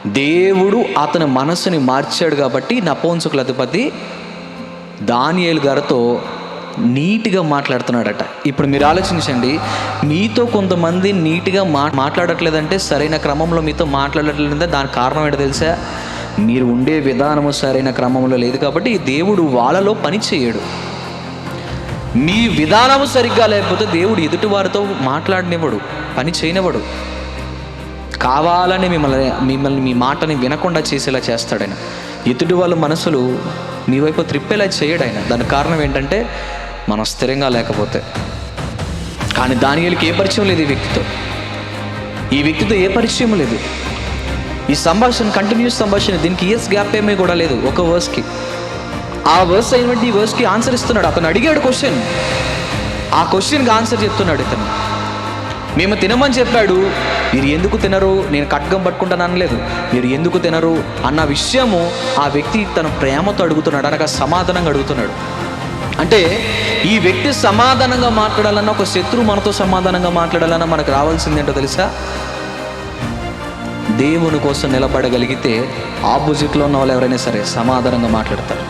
దేవుడు అతని మనసుని మార్చాడు కాబట్టి నపుంసకుల అధిపతి దానియేలు గారితో నీట్గా మాట్లాడుతున్నాడట. ఇప్పుడు మీరు ఆలోచించండి, మీతో కొంతమంది నీట్గా మాట్లాడట్లేదంటే, సరైన క్రమంలో మీతో మాట్లాడట్లేదంటే దానికి కారణం ఏంటో తెలుసా? మీరు ఉండే విధానము సరైన క్రమంలో లేదు కాబట్టి దేవుడు వాళ్ళలో పని చేయడు. మీ విధానము సరిగ్గా లేకపోతే దేవుడు ఎదుటి వారితో మాట్లాడనివ్వడు, పని చేయనివ్వడు. కావాలని మిమ్మల్ని మీ మాటని వినకుండా చేసేలా చేస్తాడు ఆయన. ఎదుటి వాళ్ళ మనసులు మీ వైపు త్రిప్పేలా చేయడు ఆయన. దానికి కారణం ఏంటంటే మనం స్థిరంగా లేకపోతే. కానీ దానియేలుకి ఏ పరిచయం లేదు ఈ వ్యక్తితో ఏ పరిచయం లేదు. ఈ సంభాషణ కంటిన్యూస్ సంభాషణ, దీనికి ఇయర్స్ గ్యాప్ ఏమీ కూడా లేదు. ఒక వర్స్కి ఆ వర్స్ అయినటువంటి ఈ వర్స్కి ఆన్సర్ ఇస్తున్నాడు. అతను అడిగాడు క్వశ్చన్, ఆ క్వశ్చన్కి ఆన్సర్ చెప్తున్నాడు ఇతను. మేము తినమని చెప్పాడు, మీరు ఎందుకు తినరు, నేను ఖడ్గం పట్టుకుంటాను అనలేదు, మీరు ఎందుకు తినరు అన్న విషయము ఆ వ్యక్తి తన ప్రేమతో అడుగుతున్నాడు, అనగా సమాధానంగా అడుగుతున్నాడు. అంటే ఈ వ్యక్తి సమాధానంగా మాట్లాడాలన్నా, ఒక శత్రువు మనతో సమాధానంగా మాట్లాడాలన్నా మనకు రావాల్సింది ఏంటో తెలుసా? దేవుని కోసం నిలబడగలిగితే ఆపోజిట్లో ఉన్న వాళ్ళు ఎవరైనా సరే సమాధానంగా మాట్లాడతారు.